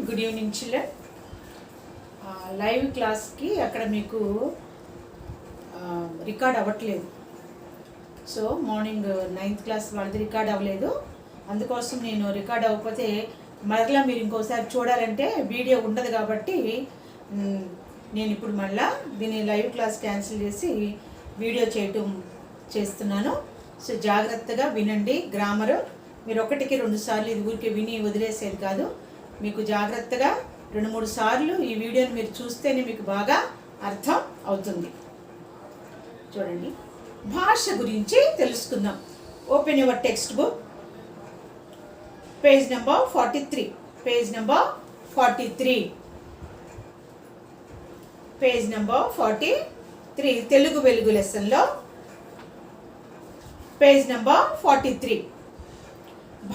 Good evening children. Live క్లాస్కి అక్కడ మీకు రికార్డ్ అవ్వట్లేదు. సో మార్నింగ్ 9th క్లాస్ వాళ్ళది రికార్డ్ అవ్వలేదు. అందుకోసం నేను రికార్డ్ అవ్వకపోతే మరలా మీరు ఇంకోసారి చూడాలంటే వీడియో ఉండదు. కాబట్టి నేను ఇప్పుడు మళ్ళీ దీని లైవ్ క్లాస్ క్యాన్సిల్ చేసి వీడియో చేస్తున్నాను. సో జాగ్రత్తగా వినండి. గ్రామరు మీరు 1-2 సార్లు ఇది ఊరికే విని వదిలేసేది కాదు. మీకు జాగ్రత్తగా 2-3 సార్లు ఈ వీడియోని మీరు చూస్తేనే మీకు బాగా అర్థం అవుతుంది. చూడండి, భాష గురించి తెలుసుకుందాం. Open your text book, page number 43. Page number 43. Page number 43 Telugu వెలుగు లెసన్లో పేజ్ నెంబర్ 43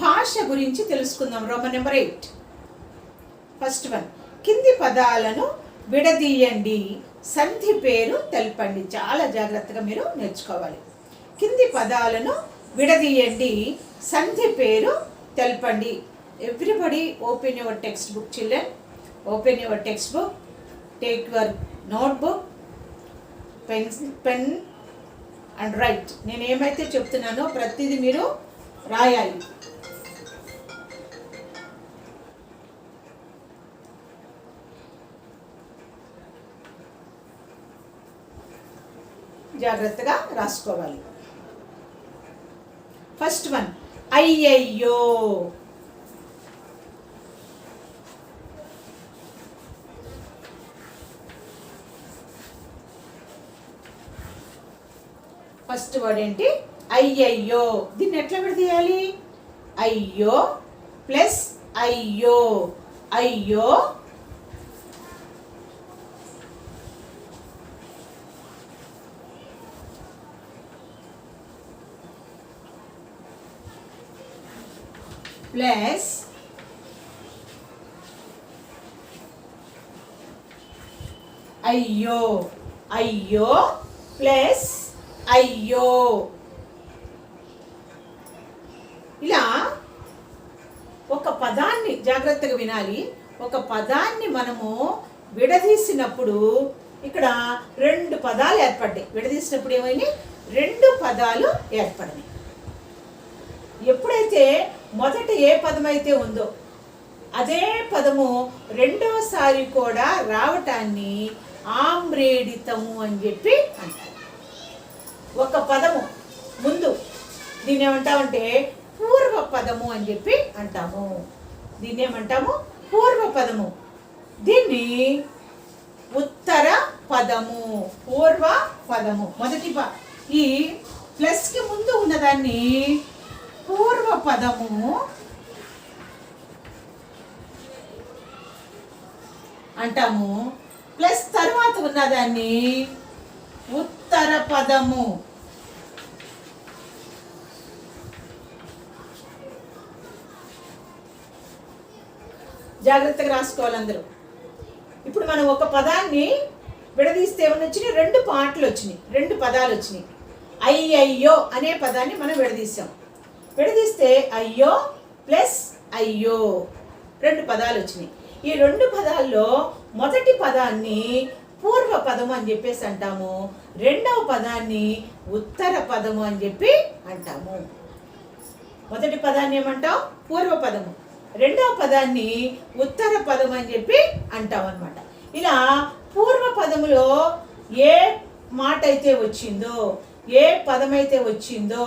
భాష గురించి తెలుసుకుందాం. Roman number 8. ఫస్ట్ వన్, కింది పదాలను విడదీయండి, సంధి పేరు తెలపండి. చాలా జాగ్రత్తగా మీరు నేర్చుకోవాలి. కింది పదాలను విడదీయండి, సంధి పేరు తెలపండి. Everybody open your text book children. Open your text book, take your notebook, pen and right. నేను ఏమైతే చెప్తున్నానో ప్రతిదీ మీరు రాయాలి. జాగ్రత్తగా రాసుకోవాలి. ఫస్ట్ వన్, అయ్యయ్యో. ఫస్ట్ వర్డ్ ఏంటి? అయ్యయ్యో. దీన్ని ఎట్లా విడదీయాలి? అయ్యో ప్లస్ అయ్యో. అయ్యో ప్లస్ అయ్యో. అయ్యో ప్లస్ అయ్యో. ఇలా ఒక పదాన్ని జాగ్రత్తగా వినాలి. ఒక పదాన్ని మనము విడదీసినప్పుడు ఇక్కడ 2 పదాలు ఏర్పడ్డాయి. విడదీసినప్పుడు ఏమైనాయి? 2 పదాలు ఏర్పడినాయి. ఎప్పుడైతే మొదట ఏ పదం అయితే ఉందో అదే పదము రెండోసారి కూడా రావటాన్ని ఆమ్రేడితము అని చెప్పి అంటారు. ఒక పదము ముందు దీన్ని ఏమంటామంటే పూర్వ పదము అని చెప్పి అంటాము. దీన్ని ఏమంటాము? పూర్వ పదము. దీన్ని ఉత్తర పదము. పూర్వ పదము మొదటి ఈ ప్లస్కి ముందు ఉన్నదాన్ని పూర్వ పదము, అంటాము. ప్లస్ తర్వాత ఉన్నదాన్ని ఉత్తర పదము. జాగ్రత్తగా రాసుకోవాలి అందరూ. ఇప్పుడు మనం ఒక పదాన్ని విడదీస్తే ఏమన్నా వచ్చినాయి? 2 పాటలు వచ్చినాయి, 2 పదాలు వచ్చినాయి. అయ్యయ్యో అనే పదాన్ని మనం విడదీసాం. విడదీస్తే అయ్యో ప్లస్ అయ్యో 2 పదాలు వచ్చినాయి. ఈ 2 పదాల్లో మొదటి పదాన్ని పూర్వ పదము అని చెప్పేసి అంటాము. రెండవ పదాన్ని ఉత్తర పదము అని చెప్పి అంటాము. మొదటి పదాన్ని ఏమంటాం? పూర్వ పదము. రెండవ పదాన్ని ఉత్తర పదము అని చెప్పి అంటాం అన్నమాట. ఇలా పూర్వ పదములో ఏ మాట అయితే వచ్చిందో, ఏ పదమైతే వచ్చిందో,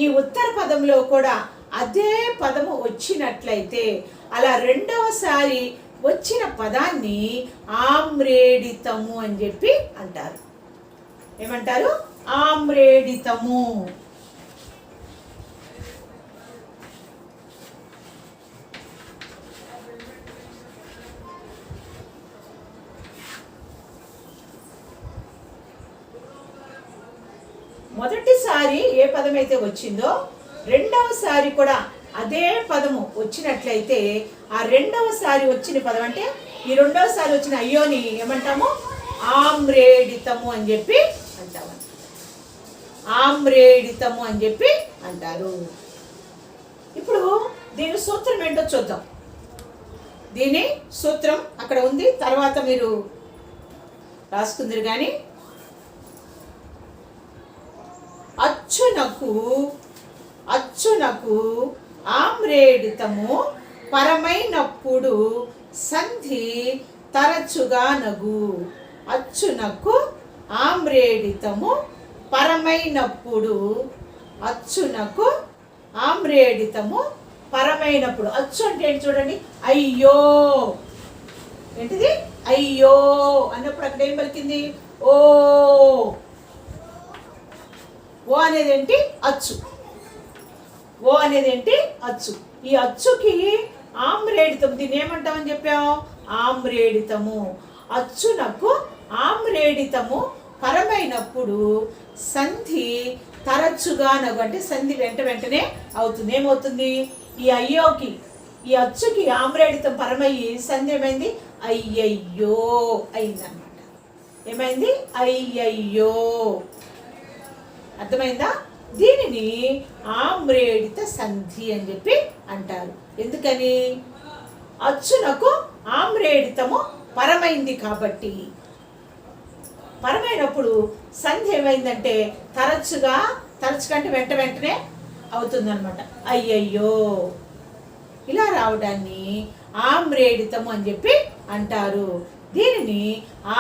ఈ ఉత్తర పదంలో కూడా అదే పదము వచ్చినట్లయితే అలా రెండవసారి వచ్చిన పదాన్ని ఆమ్రేడితము అని చెప్పి అంటారు. ఏమంటారు? ఆమ్రేడితము. మొదటిసారి ఏ పదం అయితే వచ్చిందో రెండవసారి కూడా అదే పదము వచ్చినట్లయితే ఆ రెండవసారి వచ్చిన పదం అంటే ఈ రెండవసారి వచ్చిన అయ్యోని ఏమంటాము? ఆమ్రేడితము అని చెప్పి అంటాము. ఆమ్రేడితము అని చెప్పి అంటారు. ఇప్పుడు దీని సూత్రం ఏంటో చూద్దాం. దీని సూత్రం అక్కడ ఉంది, తర్వాత మీరు రాసుకుందరు. కానీ అచ్చునకు ఆమ్రేడితము పరమైనప్పుడు సంధి తరచుగా నగు. అచ్చునకు ఆమ్రేడితము పరమైనప్పుడు, అచ్చునకు ఆమ్రేడితము పరమైనప్పుడు. అచ్చు అంటే ఏంటి చూడండి, అయ్యో. ఏంటిది? అయ్యో అన్నప్పుడు అక్కడ ఏం పలికింది? ఓ. ఓ అనేది ఏంటి? అచ్చు. ఓ అనేది ఏంటి? అచ్చు. ఈ అచ్చుకి ఆమ్రేడితం, దీన్ని ఏమంటామని చెప్పాము? ఆమ్రేడితము. అచ్చునకు ఆమ్రేడితము పరమైనప్పుడు సంధి తరచుగా నగు, అంటే సంధి వెంటనే అవుతుంది. ఏమవుతుంది? ఈ అయ్యోకి, ఈ అచ్చుకి ఆమ్రేడితం పరమయ్యి సంధి ఏమైంది? అయ్యయ్యో అయిందన్నమాట. ఏమైంది? అయ్యయ్యో. అర్థమైందా? దీనిని ఆమ్రేడిత సంధి అని చెప్పి అంటారు. ఎందుకని? అచ్చునకు ఆమ్రేడితము పరమైంది కాబట్టి. పరమైనప్పుడు సంధి ఏమైందంటే తరచుగా అంటే వెంటనే అవుతుందన్నమాట. అయ్యయ్యో. ఇలా రావడాన్ని ఆమ్రేడితము అని చెప్పి అంటారు. దీనిని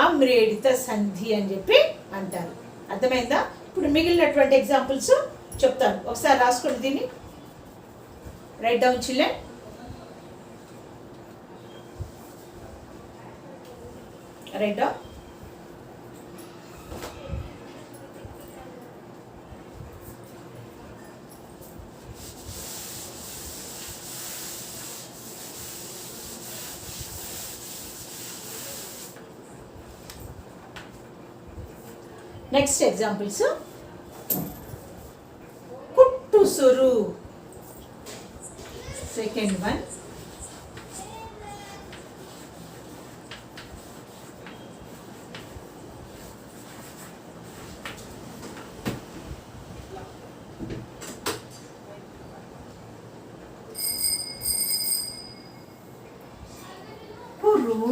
ఆమ్రేడిత సంధి అని చెప్పి అంటారు. అర్థమైందా? ఇప్పుడు మిగిలినటువంటి ఎగ్జాంపుల్స్ చెప్తాను, ఒకసారి రాసుకోండి. దీన్ని write down children. Write down. Next examples. కుట్టుసురు. Second one. కురు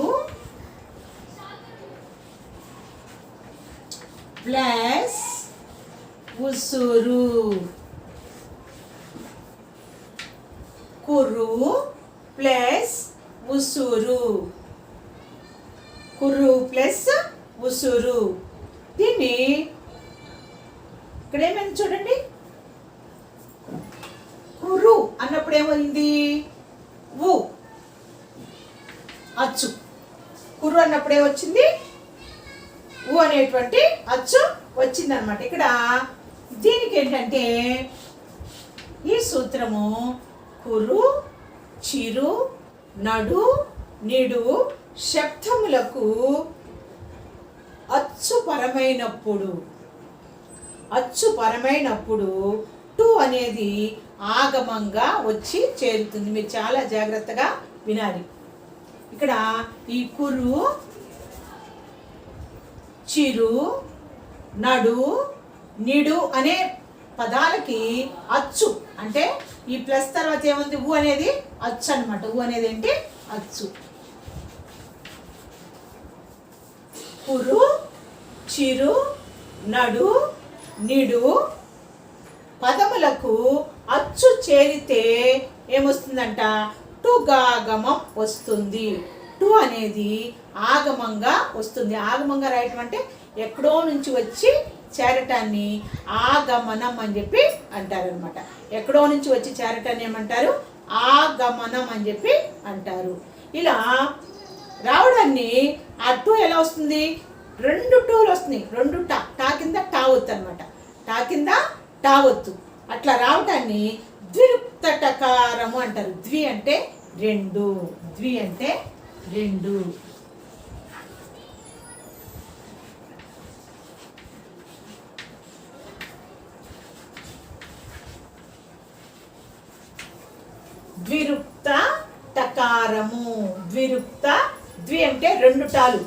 ప్లస్ ఉసురు. కురు ప్లస్ ఉసురు. కురు ప్లస్ ఉసురు. దీన్ని ఇక్కడ ఏమైంది చూడండి. కురు అన్నప్పుడు ఏమైంది? ఊ. అచ్చు. కురు అన్నప్పుడు ఏమొచ్చింది? ఊ అనేటువంటి అచ్చు వచ్చిందనమాట. ఇక్కడ దీనికి ఏంటంటే ఈ సూత్రము కురు, చిరు, నడు, నిడు శబ్దములకు అచ్చు పరమైనప్పుడు టు అనేది ఆగమంగా వచ్చి చేరుతుంది. మీరు చాలా జాగ్రత్తగా వినాలి. ఇక్కడ ఈ కురు, చిరు, నడు, నిడు అనే పదాలకి అచ్చు అంటే ఈ ప్లస్ తర్వాత ఏముంది? ఊ అనేది అచ్చు అనమాట. ఊ అనేది ఏంటి? అచ్చు. కురు, చిరు, నడు, నిడు పదములకు అచ్చు చేరితే ఏమొస్తుందంట? టుగాగమం వస్తుంది. టు అనేది ఆగమంగా వస్తుంది. ఆగమంగా రాయటం అంటే ఎక్కడో నుంచి వచ్చి చేరటాన్ని ఆగమనం అని చెప్పి అంటారనమాట. ఎక్కడో నుంచి వచ్చి చేరటాన్ని ఏమంటారు? ఆగమనం అని చెప్పి అంటారు. ఇలా రావడాన్ని ఆ టూ ఎలా వస్తుంది? రెండు టూలు వస్తున్నాయి. రెండు టా కింద టా ఒత్తు అనమాట. టా కింద టా ఒత్తు. అట్లా రావటాన్ని ద్విరుక్త టకారము అంటారు. ద్వి అంటే రెండు. ద్వి అంటే రెండు. ద్విరుక్త టకారము. ద్విరుక్త. ద్వి అంటే రెండు టాలు.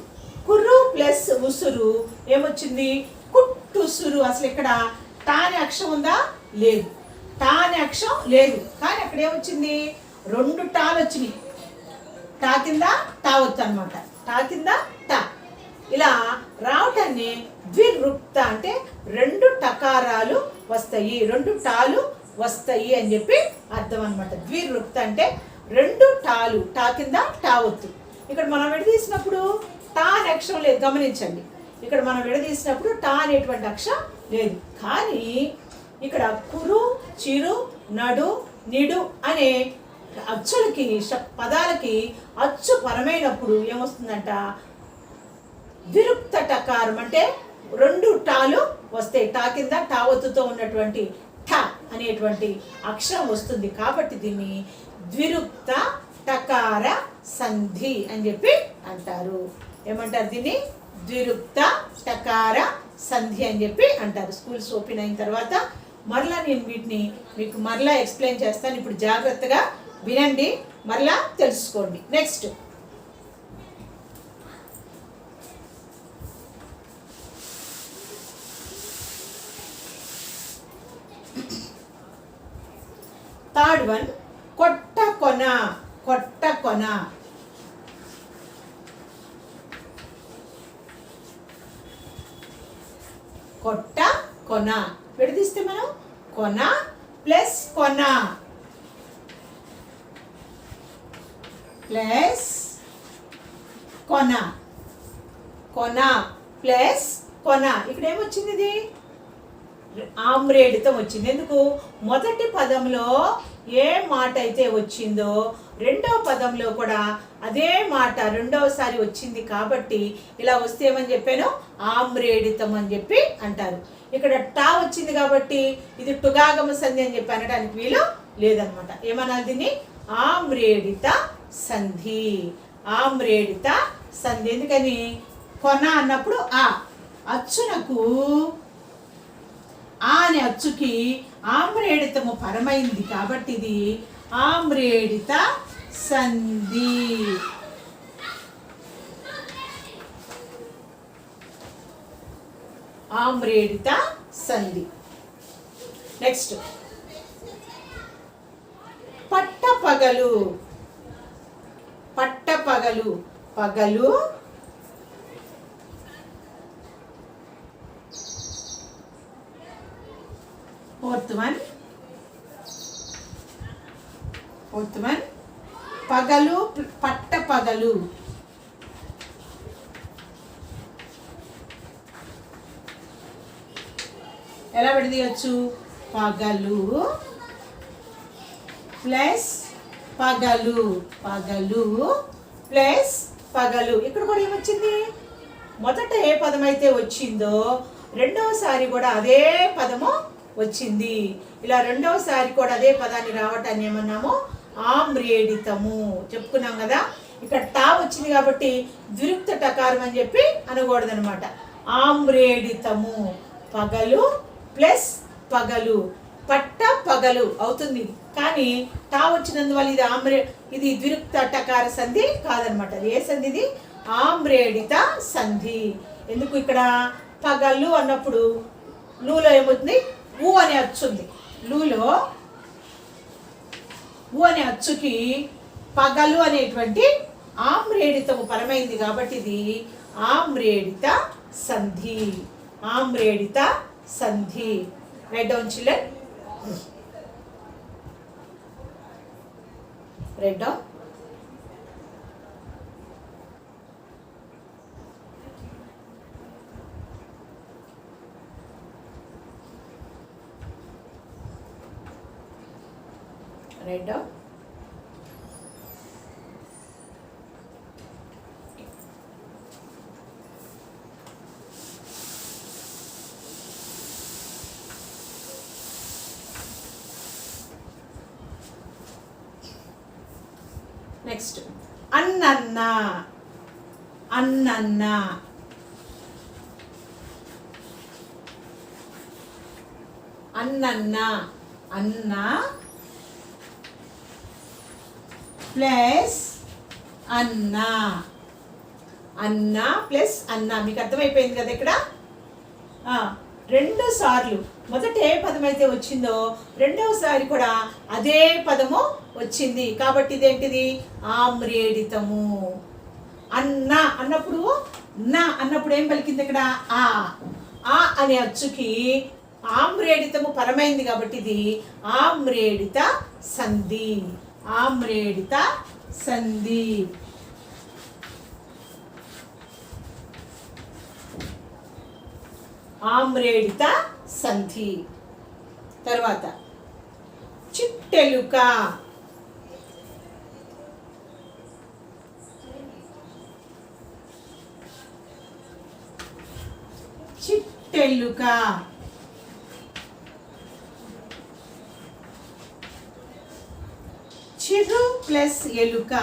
కుర్రు ప్లస్ ఉసురు ఏమొచ్చింది? కుట్టుసురు. అసలు ఇక్కడ టా అనే అక్షరం ఉందా? లేదు. టా అనే అక్షరం లేదు. కానీ అక్కడ ఏమొచ్చింది? రెండు టాలు వచ్చినాయి. టా కింద టా వచ్చు అనమాట. టా కింద టా ఇలా రావటాన్ని ద్విరుక్త అంటే రెండు టకారాలు వస్తాయి, రెండు టాలు వస్తాయి అని చెప్పి అర్థం అనమాట. ద్విరుక్త అంటే రెండు టాలు, టా కింద టా ఒత్తు. ఇక్కడ మనం విడదీసినప్పుడు టా అనే అక్షరం లేదు, గమనించండి. ఇక్కడ మనం విడదీసినప్పుడు టా అనేటువంటి అక్షరం లేదు. కానీ ఇక్కడ కురు, చిరు, నడు, నిడు అనే అచ్చులకి పదాలకి అచ్చు పరమైనప్పుడు ఏమొస్తుందంట, ద్విరుక్త టకారం అంటే రెండు టాలు వస్తాయి. టా కింద టా ఒత్తుతో ఉన్నటువంటి ఠ అనేటువంటి అక్షరం వస్తుంది. కాబట్టి దీన్ని ద్విరుక్త టకార సంధి అని చెప్పి అంటారు. ఏమంటారు దీన్ని? ద్విరుక్త టకార సంధి అని చెప్పి అంటారు. స్కూల్స్ ఓపెన్ అయిన తర్వాత మరలా నేను వీటిని మీకు మరలా ఎక్స్ప్లెయిన్ చేస్తాను. ఇప్పుడు జాగ్రత్తగా వినండి, మరలా తెలుసుకోండి. నెక్స్ట్ థర్డ్ వన్, కొట్ట కొన. కొట్ట కొన. కొట్ట కొన విడదీస్తే మనం కొన ప్లస్ కొన ప్లస్ కొన, కొన ప్లస్ కొన. ఇక్కడ ఏమొచ్చింది? ఇది ఆమ్రేడితం వచ్చింది. ఎందుకు? మొదటి పదంలో ఏ మాట అయితే వచ్చిందో రెండవ పదంలో కూడా అదే మాట రెండవసారి వచ్చింది. కాబట్టి ఇలా వస్తే ఏమని చెప్పాను? ఆమ్రేడితం అని చెప్పి అంటారు. ఇక్కడ టా వచ్చింది కాబట్టి ఇది టుగాగమ సంధి అని చెప్పి అనడానికి వీలు లేదనమాట. ఏమనాలి దీన్ని? ఆమ్రేడిత సంధి. ఆమ్రేడిత సంధి. ఎందుకని? కొన అన్నప్పుడు ఆ అచ్చునకు, ఆ అనే అచ్చుకి ఆమ్రేడితము పరమైంది కాబట్టి ఇది ఆమ్రేడిత సంధి. ఆమ్రేడిత సంధి. నెక్స్ట్ పట్టపగలు. పట్టపగలు. పగలు ఫోర్త్ వన్ పగలు. పట్టపగలు. ఎలా విడదీయచ్చు? పగలు ప్లస్ పగలు. పగలు ప్లస్ పగలు. ఇక్కడ కూడా ఏమొచ్చింది? మొదట ఏ పదం అయితే వచ్చిందో రెండవసారి కూడా అదే పదము వచ్చింది. ఇలా రెండవసారి కూడా అదే పదాన్ని రావటాన్ని ఏమన్నాము? ఆమ్రేడితము. చెప్పుకున్నాం కదా. ఇక్కడ టా వచ్చింది కాబట్టి ద్విరుక్త టకారం అని చెప్పి అనకూడదనమాట. ఆమ్రేడితము. పగలు ప్లస్ పగలు. పట్ట పగలు అవుతుంది. కానీ టా వచ్చినందువల్ల ఇది ఇది ద్విరుక్త టకార సంధి కాదనమాట. అది ఏ సంధి? ఇది ఆమ్రేడిత సంధి. ఎందుకు? ఇక్కడ పగలు అన్నప్పుడు లూలో ఏమవుతుంది? ఊ అనే అచ్చు ఉంది. లూలో ఊ అనే అచ్చుకి పగలు అనేటువంటి ఆమ్రేడితము పరమైంది కాబట్టి ఇది ఆమ్రేడిత సంధి. ఆమ్రేడిత సంధి. Write down children. Write down. Write down. Next, annanna. Annanna. Annanna. Anna plus అన్న. అన్న ప్లస్ అన్న. మీకు అర్థమైపోయింది కదా. ఇక్కడ రెండు సార్లు మొదట ఏ పదం అయితే వచ్చిందో రెండవసారి కూడా అదే పదము వచ్చింది. కాబట్టి ఇదేంటిది? ఆమ్రేడితము. అన్న అన్నప్పుడు అన్నప్పుడు ఏం పలికింది ఇక్కడ? ఆ అనే అచ్చుకి ఆమ్రేడితము పరమైంది కాబట్టి ఇది ఆమ్రేడిత సంధి. ఆమ్రేడిత సంధి. ఆమ్రేడిత సంధి. తర్వాత చిట్టెలుక. చిట్టెలుక. చిరు ప్లస్ ఎలుక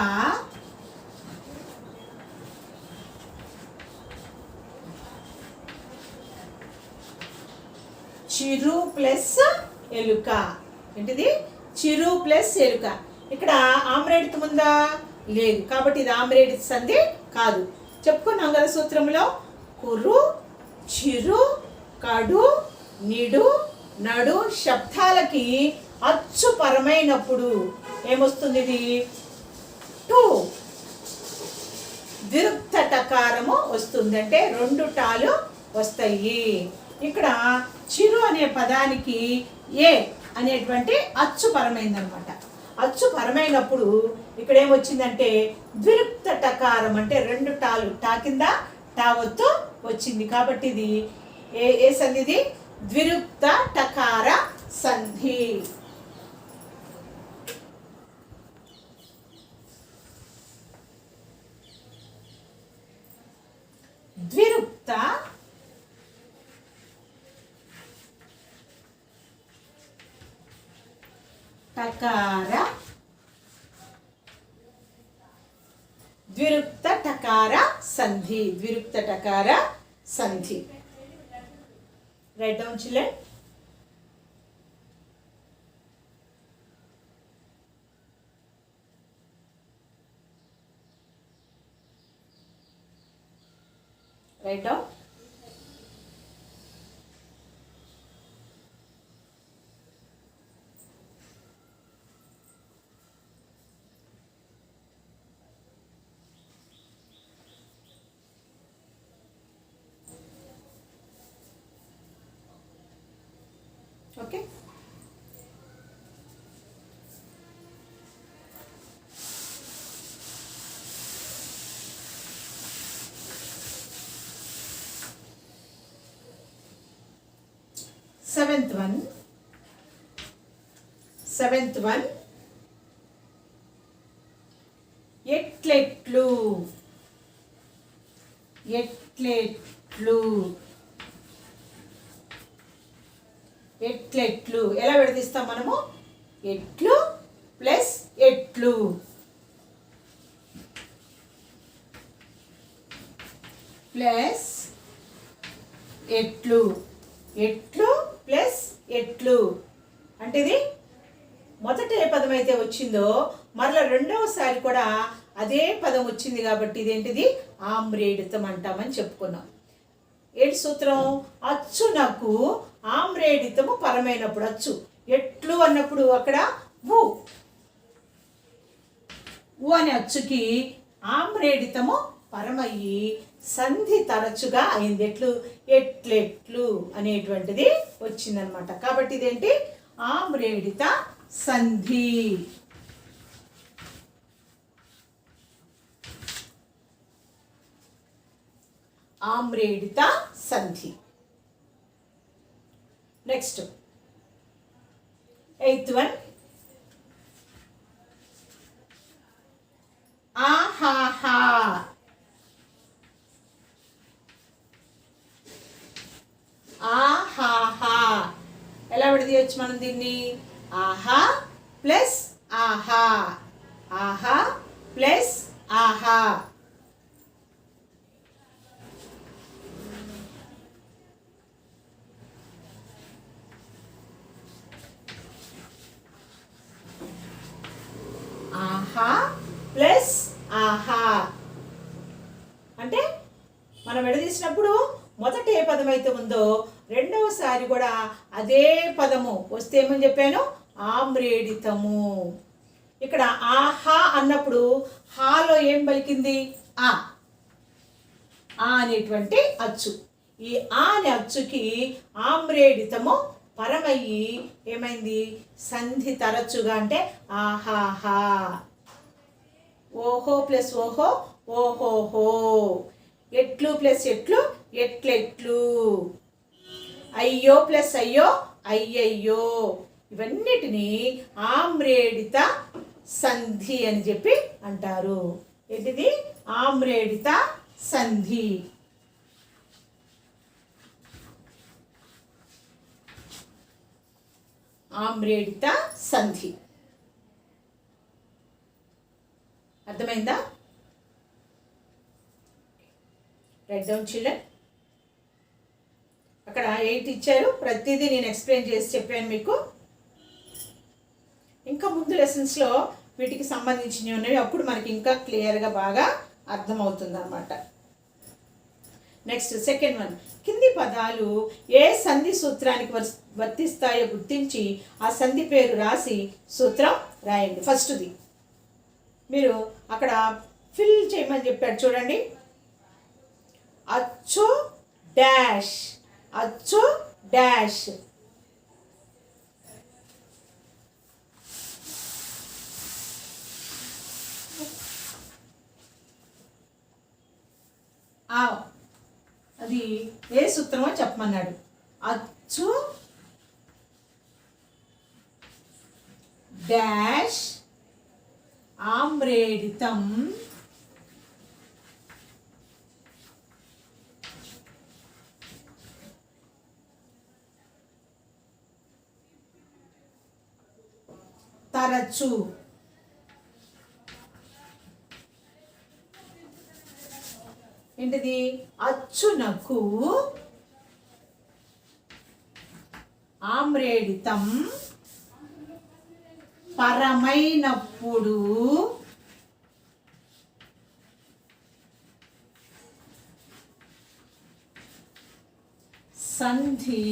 చిరు ప్లస్ ఎలుక. ఏంటిది? చిరు ప్లస్ ఎలుక. ఇక్కడ ఆమ్రేడితం ఉందా? లేదు. కాబట్టి ఇది ఆమ్రేడిత సంధి కాదు. చెప్పుకున్నాం కదా సూత్రంలో, కురు, చిరు, కడు, నిడు, నడు శబ్దాలకి అచ్చు పరమైనప్పుడు ఏమొస్తుంది? ఇది టు ద్విరుక్త టకారము వస్తుంది. అంటే రెండు టాలు వస్తాయి. ఇక్కడ చిరు అనే పదానికి ఏ అనేటువంటి అచ్చు పరమైందనమాట. అచ్చు పరమైనప్పుడు ఇక్కడ ఏమొచ్చిందంటే ద్విరుక్త టకారం, అంటే రెండు టాలు, టా కింద టా ఒత్తు వచ్చింది. కాబట్టి ఇది ఏ సంధి? ఇది ద్విరుక్త టకార సంధి. ద్విరుక్త టకార ద్విరుక్త టకార సంధి. ద్విరుక్త టకార సంధి. Write down children. Write down. Okay. Seventh one ఎట్లెట్లు. ఎట్లెట్లు. ఎట్లెట్లు ఎలా విడదీస్తాం మనము? ఎట్లు ప్లస్ ఎట్లు. ప్లస్ ఎట్లు. ఎట్లు ప్లస్ ఎట్లు అంటే ఇది మొదట ఏ పదం అయితే వచ్చిందో మరలా రెండవసారి కూడా అదే పదం వచ్చింది కాబట్టి ఇదేంటిది? ఆమ్రేడితం అంటామని చెప్పుకున్నాం. ఏడు సూత్రం, అచ్చునకు ఆమ్రేడితము పరమైనప్పుడు. అచ్చు ఎట్లు అన్నప్పుడు అక్కడ ఊ అనే అచ్చుకి ఆమ్రేడితము పరమయ్యి సంధి తరచుగా అయింది. ఎట్లు? ఎట్లెట్లు అనేటువంటిది వచ్చిందనమాట. కాబట్టి ఇదేంటి? ఆమ్రేడిత సంధి. ఆమ్రేడిత సంధి. నెక్స్ట్ 8th వన్, ఆహాహా. ఆహాహా ఎలా విడదీయచ్చు మనం దీన్ని? ఆహా ప్లస్ ఆహా. ఆహా ప్లస్ ఆహా. ఆహా ప్లస్ ఆహా అంటే మనం విడదీసినప్పుడు మొదట ఏ పదం అయితే ఉందో రెండవ రెండవసారి కూడా అదే పదము వస్తే ఏమని చెప్పాను, ఆమ్రేడితము. ఇక్కడ ఆహా అన్నప్పుడు హాలో ఏం పలికింది, ఆ అనేటువంటి అచ్చు. ఈ ఆ అనే అచ్చుకి ఆమ్రేడితము పరమయ్యి ఏమైంది, సంధి తరచుగా అంటే ఆహాహా. ఓహో ప్లస్ ఓహో ఓహోహో. ఎట్లు ప్లస్ ఎట్లు ఎట్లెట్లు. అయ్యో ప్లస్ అయ్యో అయ్యయ్యో. ఇవన్నిటినీ ఆమ్రేడిత సంధి అని చెప్పి అంటారు. ఏంటిది, ఆమ్రేడిత సంధి. ఆమ్రేడిత సంధి. అర్థమైందా? Right down children. అక్కడ 8 ఇచ్చారు, ప్రతిదీ నేను ఎక్స్ప్లెయిన్ చేసి చెప్పాను మీకు. ఇంకా ముందు లెసన్స్లో వీటికి సంబంధించినవి ఉన్నవి, అప్పుడు మనకి ఇంకా క్లియర్గా బాగా అర్థమవుతుంది అన్నమాట. నెక్స్ట్ సెకండ్ వన్, కింది పదాలు ఏ సంధి సూత్రానికి వర్తిస్తాయో గుర్తించి ఆ సంధి పేరు రాసి సూత్రం రాయండి. ఫస్ట్ది మీరు అక్కడ ఫిల్ చేయమని చెప్పాడు చూడండి. అచ్చు డాష్, అచ్చు డాష్. అది ఏ సూత్రమో చెప్పమన్నాడు. అచ్చు డాష్ ఆమ్రేడితం తరచు. ఏంటిది, అచ్చునకు ఆమ్రేడితం పరమైనప్పుడు సంధి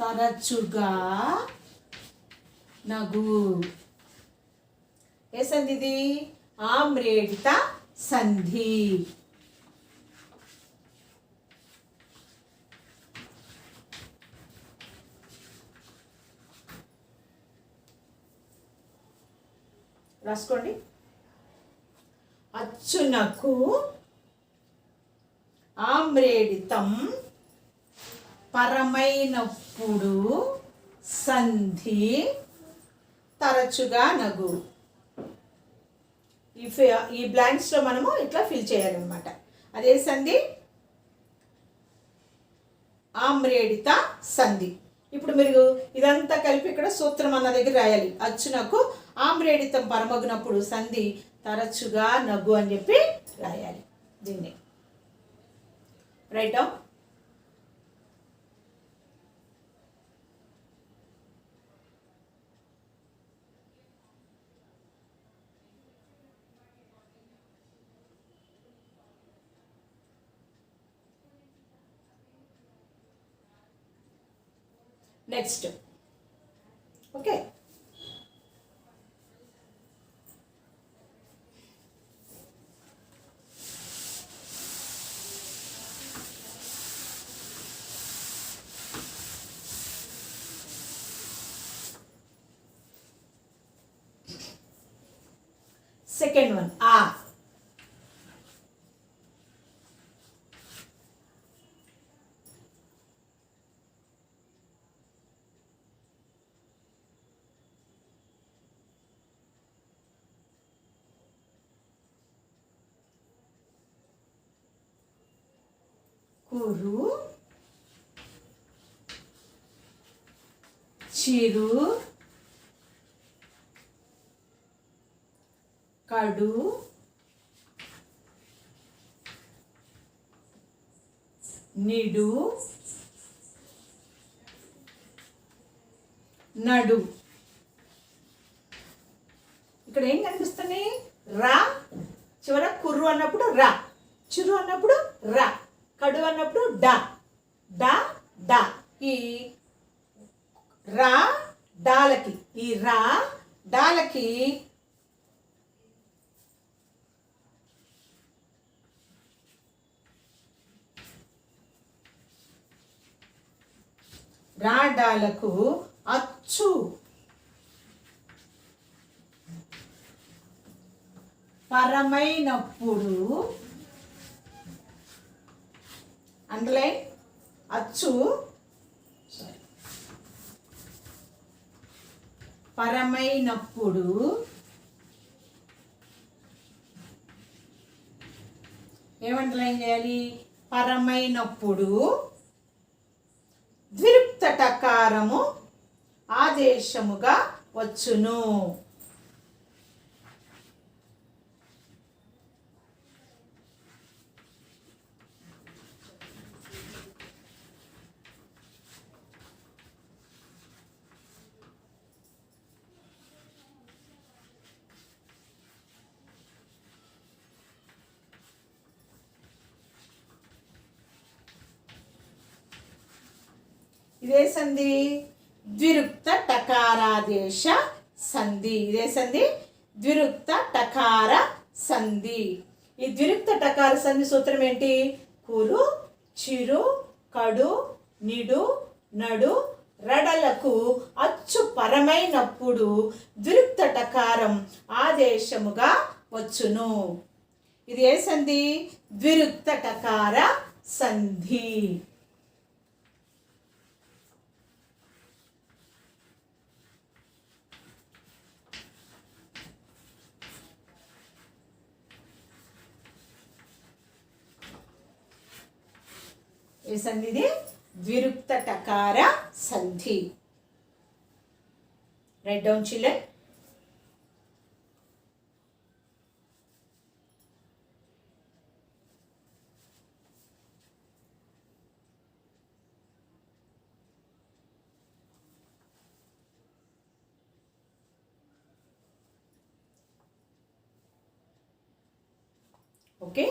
తరచుగా నగు. ఏ సంధి ఇది, ఆమ్రేడిత సంధి. రాసుకోండి. అచ్చునకు ఆమ్రేడితం పరమైనప్పుడు సంధి తరచుగా నగు. ఈ బ్లాంక్స్లో మనము ఇట్లా ఫిల్ చేయాలన్నమాట. అదే సంధి, ఆమ్రేడిత సంధి. ఇప్పుడు మీరు ఇదంతా కలిపి ఇక్కడ సూత్రం అన్న దగ్గర రాయాలి. అచ్చునకు ఆమ్రేడితం పరమగునప్పుడు సంధి తరచుగా నగు అని చెప్పి రాయాలి. దీన్ని write down. Next okay, second one ఆ. కురు చిరు కడు నిడు నడు. ఇక్కడ ఏం కనిపిస్తుంది, రా చివర కుర్రు అన్నప్పుడు రా, చిరు అన్నప్పుడు రా, కడు అన్నప్పుడు డా, డా డా. ఈ రా డాలకి, ఈ రా డాలకి రాడాలకు అచ్చు పరమైనప్పుడు, అండర్లైన్ అచ్చు పరమైనప్పుడు ఏమండర్లైన్ చేయాలి? పరమైనప్పుడు ద్విరుక్త టకారము ఆదేశముగా వచ్చును. ఇదే సంధి ద్విరుక్త టకారాదేశ సంధి. ఇదే సంధి ద్విరుక్త టకార సంధి. ఈ ద్విరుక్త టకార సంధి సూత్రం ఏంటి? కురు, చిరు, కడు, నిడు, నడు, రడలకు అచ్చు పరమైనప్పుడు ద్విరుక్త టకారం ఆదేశముగా వచ్చును. ఇది ఏ సంధి? ద్విరుక్త టకార సంధి. ఏ సంధి ఇది? ద్విరుక్త టకార సంధి. Write down children. Okay,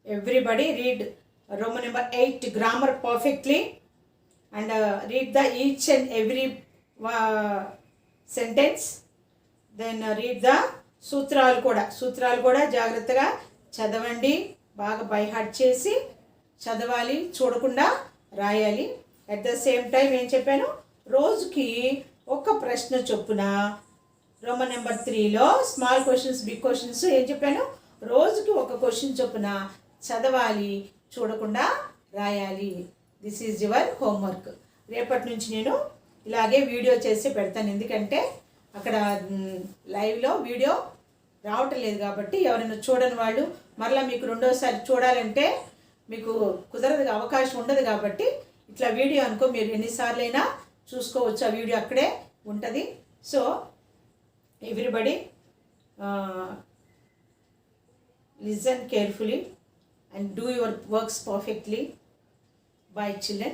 everybody read Roman number 8 grammar perfectly and read the each and every sentence. Then read the సూత్రాలు కూడా జాగ్రత్తగా చదవండి. బాగా బై హార్ట్ చేసి చదవాలి, చూడకుండా రాయాలి. అట్ ద సేమ్ టైం ఏం చెప్పాను? రోజుకి ఒక ప్రశ్న చొప్పున రోమన్ నెంబర్ 3లో స్మాల్ క్వశ్చన్స్, బిగ్ క్వశ్చన్స్ ఏం చెప్పాను? రోజుకి ఒక క్వశ్చన్ చొప్పున చదవాలి, చూడకుండా రాయాలి. This is your homework. రేపటి నుంచి నేను ఇలాగే వీడియో చేసి పెడతాను. ఎందుకంటే అక్కడ లైవ్లో వీడియో రావటం లేదు కాబట్టి ఎవరైనా చూడని వాళ్ళు మరలా మీకు రెండోసారి చూడాలంటే మీకు కుదరదు, అవకాశం ఉండదు. కాబట్టి ఇట్లా వీడియో అనుకో, మీరు ఎన్నిసార్లైనా చూసుకోవచ్చు. ఆ వీడియో అక్కడే ఉంటుంది. So everybody listen carefully and do your works perfectly. Bye children.